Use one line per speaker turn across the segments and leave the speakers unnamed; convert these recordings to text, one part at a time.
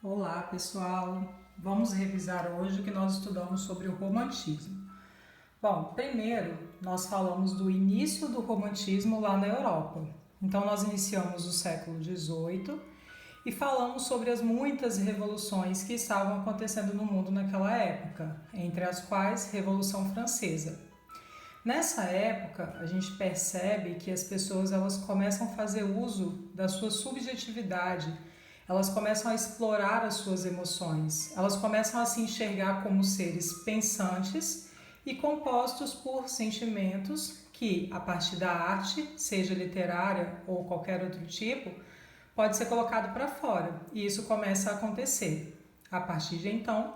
Olá, pessoal! Vamos revisar hoje o que nós estudamos sobre o romantismo. Bom, primeiro nós falamos do início do romantismo lá na Europa. Então nós iniciamos o século XVIII e falamos sobre as muitas revoluções que estavam acontecendo no mundo naquela época, entre as quais Revolução Francesa. Nessa época, a gente percebe que as pessoas elas começam a fazer uso da sua subjetividade, elas começam a explorar as suas emoções, elas começam a se enxergar como seres pensantes e compostos por sentimentos que, a partir da arte, seja literária ou qualquer outro tipo, pode ser colocado para fora, e isso começa a acontecer. A partir de então,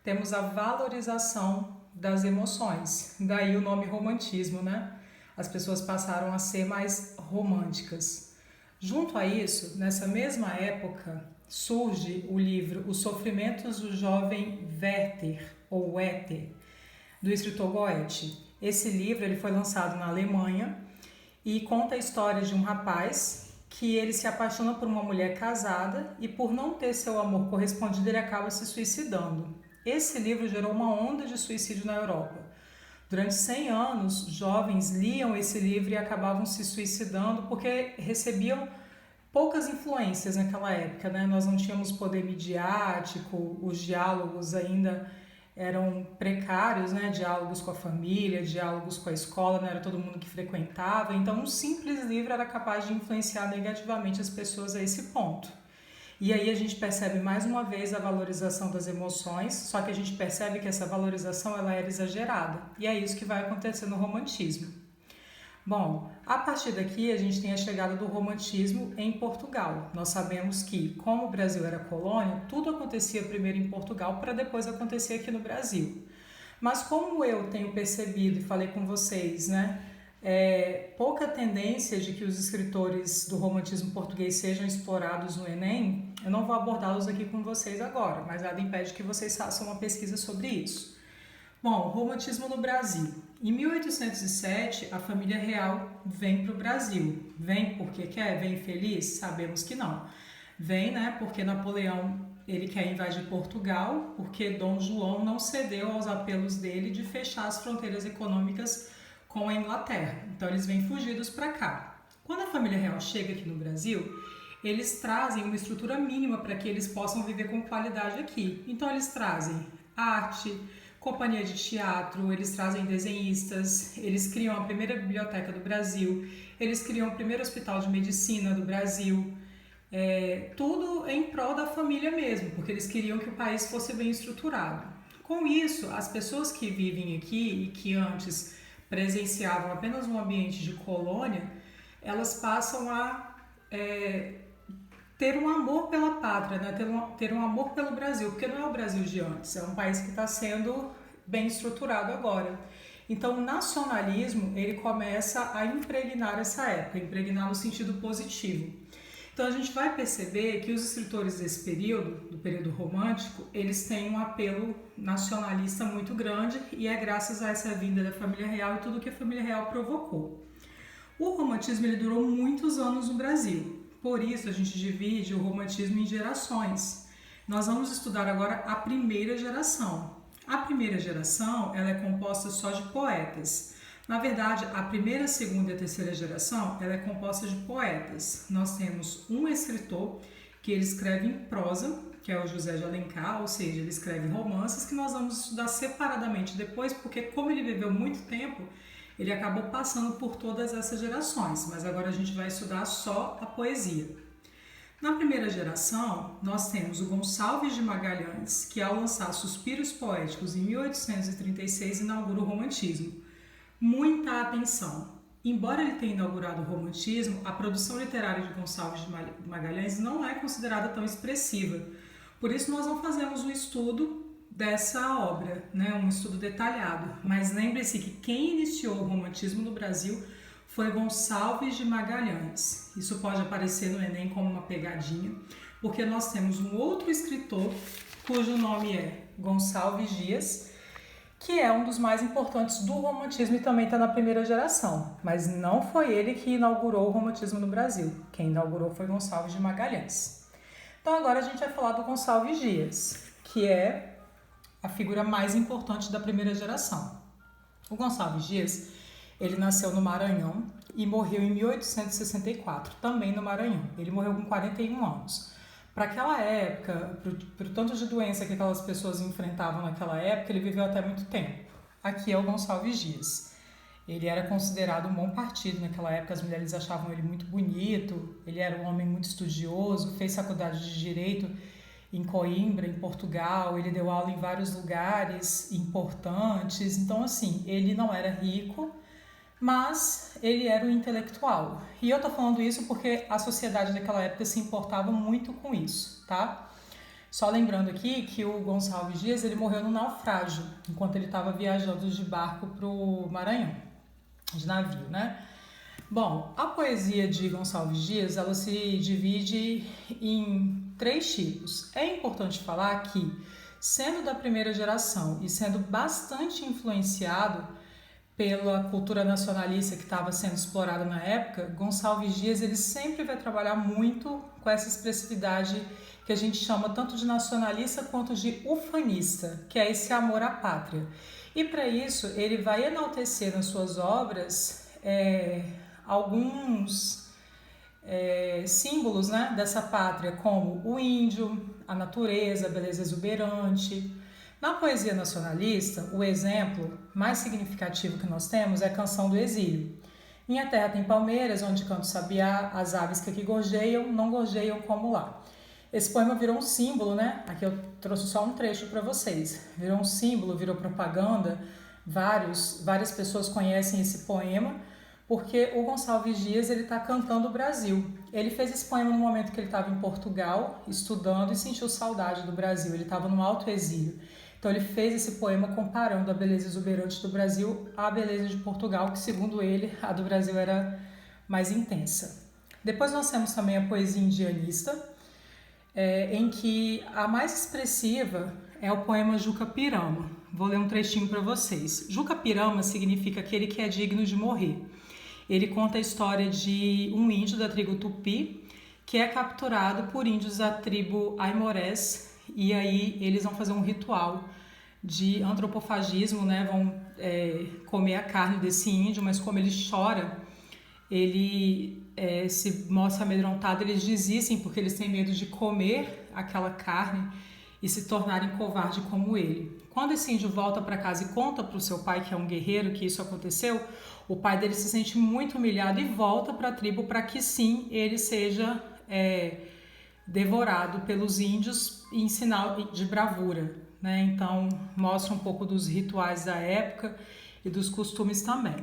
temos a valorização das emoções, daí o nome romantismo, né? As pessoas passaram a ser mais românticas. Junto a isso, nessa mesma época, surge o livro Os Sofrimentos do Jovem Werther, ou Werther, do escritor Goethe. Esse livro ele foi lançado na Alemanha e conta a história de um rapaz que ele se apaixona por uma mulher casada e por não ter seu amor correspondido ele acaba se suicidando. Esse livro gerou uma onda de suicídio na Europa. Durante 100 anos, jovens liam esse livro e acabavam se suicidando porque recebiam poucas influências naquela época, né? Nós não tínhamos poder midiático, os diálogos ainda eram precários, né? Diálogos com a família, diálogos com a escola, não era todo mundo que frequentava. Então, um simples livro era capaz de influenciar negativamente as pessoas a esse ponto. E aí a gente percebe mais uma vez a valorização das emoções, só que a gente percebe que essa valorização ela era exagerada. E é isso que vai acontecer no romantismo. Bom, a partir daqui a gente tem a chegada do romantismo em Portugal. Nós sabemos que, como o Brasil era colônia, tudo acontecia primeiro em Portugal para depois acontecer aqui no Brasil. Mas como eu tenho percebido e falei com vocês, né? Pouca tendência de que os escritores do romantismo português sejam explorados no Enem, eu não vou abordá-los aqui com vocês agora, mas nada impede que vocês façam uma pesquisa sobre isso. Bom, romantismo no Brasil. Em 1807, a família real vem para o Brasil. Vem porque quer? Vem feliz? Sabemos que não. Vem, né, porque Napoleão ele quer invadir Portugal, porque Dom João não cedeu aos apelos dele de fechar as fronteiras econômicas com a Inglaterra. Então eles vêm fugidos para cá. Quando a família real chega aqui no Brasil, eles trazem uma estrutura mínima para que eles possam viver com qualidade aqui. Então eles trazem arte, companhia de teatro, eles trazem desenhistas, eles criam a primeira biblioteca do Brasil, eles criam o primeiro hospital de medicina do Brasil, tudo em prol da família mesmo, porque eles queriam que o país fosse bem estruturado. Com isso, as pessoas que vivem aqui e que antes presenciavam apenas um ambiente de colônia, elas passam a ter um amor pela pátria, né? ter um amor pelo Brasil, porque não é o Brasil de antes, é um país que está sendo bem estruturado agora. Então o nacionalismo ele começa a impregnar essa época, impregnar no sentido positivo. Então a gente vai perceber que os escritores desse período, do período romântico, eles têm um apelo nacionalista muito grande e é graças a essa vinda da família real e tudo que a família real provocou. O romantismo ele durou muitos anos no Brasil, por isso a gente divide o romantismo em gerações. Nós vamos estudar agora a primeira geração. A primeira geração ela é composta só de poetas. Na verdade, a primeira, a segunda e a terceira geração ela é composta de poetas. Nós temos um escritor que ele escreve em prosa, que é o José de Alencar, ou seja, ele escreve romances que nós vamos estudar separadamente depois, porque como ele viveu muito tempo, ele acabou passando por todas essas gerações, mas agora a gente vai estudar só a poesia. Na primeira geração, nós temos o Gonçalves de Magalhães, que ao lançar Suspiros Poéticos em 1836 inaugura o romantismo. Muita atenção! Embora ele tenha inaugurado o romantismo, a produção literária de Gonçalves de Magalhães não é considerada tão expressiva. Por isso nós não fazemos um estudo dessa obra, né? Um estudo detalhado. Mas lembre-se que quem iniciou o romantismo no Brasil foi Gonçalves de Magalhães. Isso pode aparecer no Enem como uma pegadinha, porque nós temos um outro escritor cujo nome é Gonçalves Dias, que é um dos mais importantes do romantismo e também está na primeira geração. Mas não foi ele que inaugurou o romantismo no Brasil. Quem inaugurou foi Gonçalves de Magalhães. Então agora a gente vai falar do Gonçalves Dias, que é a figura mais importante da primeira geração. O Gonçalves Dias, ele nasceu no Maranhão e morreu em 1864, também no Maranhão. Ele morreu com 41 anos. Para aquela época, para o tanto de doença que aquelas pessoas enfrentavam naquela época, ele viveu até muito tempo. Aqui é o Gonçalves Dias. Ele era considerado um bom partido naquela época, as mulheres achavam ele muito bonito, ele era um homem muito estudioso, fez faculdade de Direito em Coimbra, em Portugal, ele deu aula em vários lugares importantes, então assim, ele não era rico, mas ele era um intelectual. E eu tô falando isso porque a sociedade daquela época se importava muito com isso, tá? Só lembrando aqui que o Gonçalves Dias, ele morreu no naufrágio, enquanto ele estava viajando de barco pro Maranhão, de navio, né? Bom, a poesia de Gonçalves Dias, ela se divide em 3 tipos. É importante falar que, sendo da primeira geração e sendo bastante influenciado pela cultura nacionalista que estava sendo explorada na época, Gonçalves Dias ele sempre vai trabalhar muito com essa expressividade que a gente chama tanto de nacionalista quanto de ufanista, que é esse amor à pátria. E para isso ele vai enaltecer nas suas obras alguns símbolos, né, dessa pátria, como o índio, a natureza, a beleza exuberante. Na poesia nacionalista, o exemplo mais significativo que nós temos é a Canção do Exílio. Minha terra tem palmeiras, onde canta o sabiá, as aves que aqui gorjeiam, não gorjeiam como lá. Esse poema virou um símbolo, né? Aqui eu trouxe só um trecho para vocês. Virou um símbolo, virou propaganda. Várias pessoas conhecem esse poema, porque o Gonçalves Dias ele está cantando o Brasil. Ele fez esse poema no momento que ele estava em Portugal, estudando e sentiu saudade do Brasil. Ele estava no alto exílio. Então ele fez esse poema comparando a beleza exuberante do Brasil à beleza de Portugal, que segundo ele, a do Brasil era mais intensa. Depois nós temos também a poesia indianista, em que a mais expressiva é o poema Juca Pirama. Vou ler um trechinho para vocês. Juca Pirama significa aquele que é digno de morrer. Ele conta a história de um índio da tribo Tupi que é capturado por índios da tribo Aimorés, e aí eles vão fazer um ritual de antropofagismo, né? Vão comer a carne desse índio, mas como ele chora, ele se mostra amedrontado, eles desistem porque eles têm medo de comer aquela carne e se tornarem covardes como ele. Quando esse índio volta para casa e conta para o seu pai, que é um guerreiro, que isso aconteceu, o pai dele se sente muito humilhado e volta para a tribo para que sim, ele seja devorado pelos índios em sinal de bravura, né? Então mostra um pouco dos rituais da época e dos costumes também.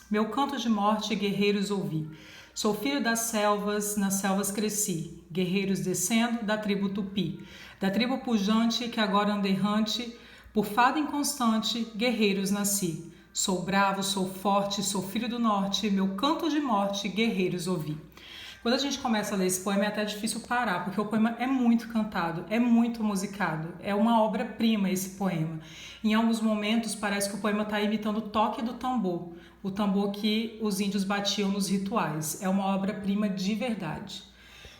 Meu canto de morte, guerreiros ouvi. Sou filho das selvas, nas selvas cresci. Guerreiros descendo da tribo Tupi. Da tribo pujante que agora anda errante, por fado inconstante, guerreiros nasci. Sou bravo, sou forte, sou filho do norte. Meu canto de morte, guerreiros ouvi. Quando a gente começa a ler esse poema é até difícil parar, porque o poema é muito cantado, é muito musicado, é uma obra-prima esse poema. Em alguns momentos parece que o poema está imitando o toque do tambor, o tambor que os índios batiam nos rituais. É uma obra-prima de verdade.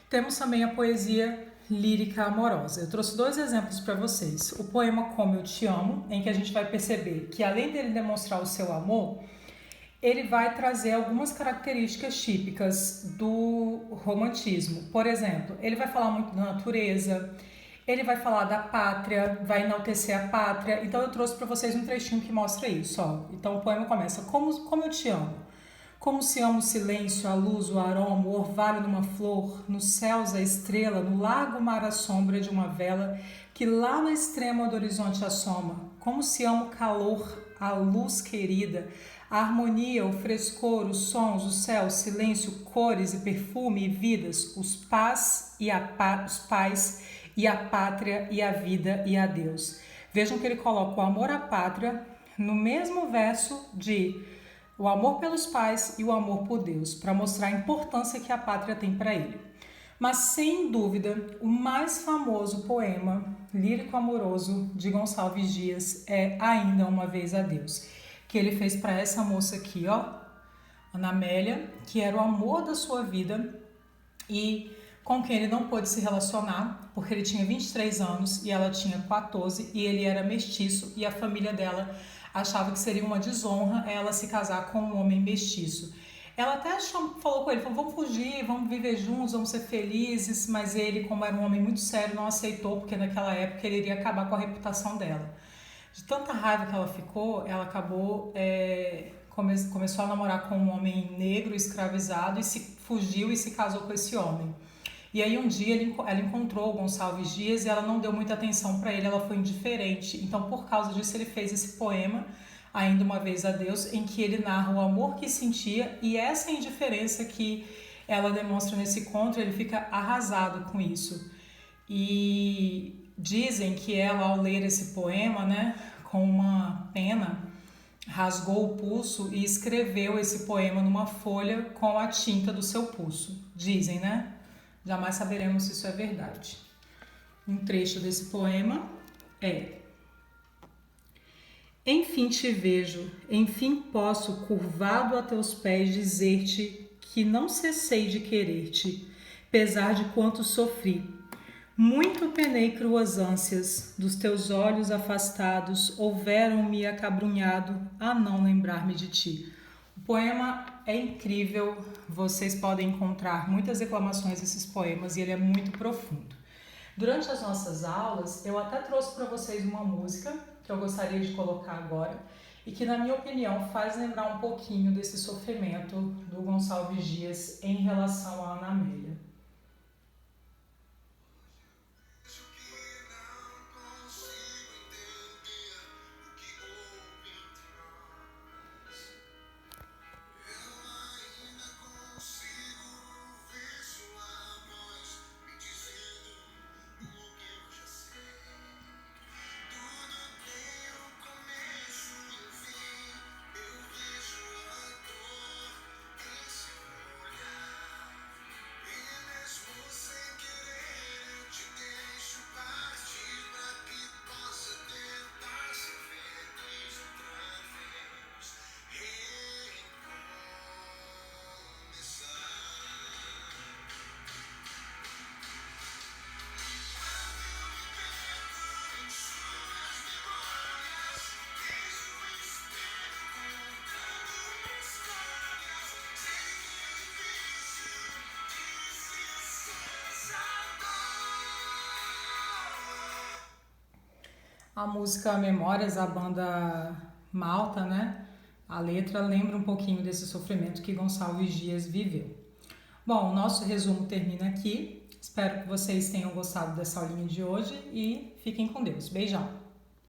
Temos também a poesia lírica amorosa. Eu trouxe 2 exemplos para vocês. O poema Como Eu Te Amo, em que a gente vai perceber que além dele demonstrar o seu amor, ele vai trazer algumas características típicas do romantismo. Por exemplo, ele vai falar muito da natureza, ele vai falar da pátria, vai enaltecer a pátria. Então eu trouxe para vocês um trechinho que mostra isso. Ó. Então o poema começa: como eu te amo. Como se ama o silêncio, a luz, o aroma, o orvalho numa flor, nos céus a estrela, no largo mar a sombra de uma vela que lá na extrema do horizonte assoma. Como se ama o calor, a luz querida, a harmonia, o frescor, os sons, o céu, o silêncio, cores e perfume e vidas, os pais e a pátria e a vida e a Deus. Vejam que ele coloca o amor à pátria no mesmo verso de o amor pelos pais e o amor por Deus, para mostrar a importância que a pátria tem para ele. Mas, sem dúvida, o mais famoso poema lírico amoroso de Gonçalves Dias é Ainda Uma Vez a Deus, que ele fez para essa moça aqui, ó, Ana Amélia, que era o amor da sua vida, e com quem ele não pôde se relacionar, porque ele tinha 23 anos e ela tinha 14 e ele era mestiço e a família dela achava que seria uma desonra ela se casar com um homem mestiço. Ela até falou com ele, falou, vamos fugir, vamos viver juntos, vamos ser felizes, mas ele, como era um homem muito sério, não aceitou, porque naquela época ele iria acabar com a reputação dela. De tanta raiva que ela ficou, ela acabou, começou a namorar com um homem negro, escravizado, e fugiu e se casou com esse homem. E aí um dia ela encontrou o Gonçalves Dias e ela não deu muita atenção para ele, ela foi indiferente. Então, por causa disso, ele fez esse poema, Ainda Uma Vez a Deus, em que ele narra o amor que sentia e essa indiferença que ela demonstra nesse conto, ele fica arrasado com isso. E dizem que ela, ao ler esse poema, né, com uma pena, rasgou o pulso e escreveu esse poema numa folha com a tinta do seu pulso. Dizem, né? Jamais saberemos se isso é verdade. Um trecho desse poema é: enfim te vejo, enfim posso, curvado a teus pés, dizer-te que não cessei de querer-te, pesar de quanto sofri. Muito penei cruas ânsias, dos teus olhos afastados, houveram-me acabrunhado a não lembrar-me de ti. O poema é incrível, vocês podem encontrar muitas reclamações desses poemas e ele é muito profundo. Durante as nossas aulas, eu até trouxe para vocês uma música que eu gostaria de colocar agora e que, na minha opinião, faz lembrar um pouquinho desse sofrimento do Gonçalves Dias em relação a Ana Amélia. A música Memórias, a banda malta, né? A letra lembra um pouquinho desse sofrimento que Gonçalves Dias viveu. Bom, o nosso resumo termina aqui. Espero que vocês tenham gostado dessa aulinha de hoje e fiquem com Deus. Beijão!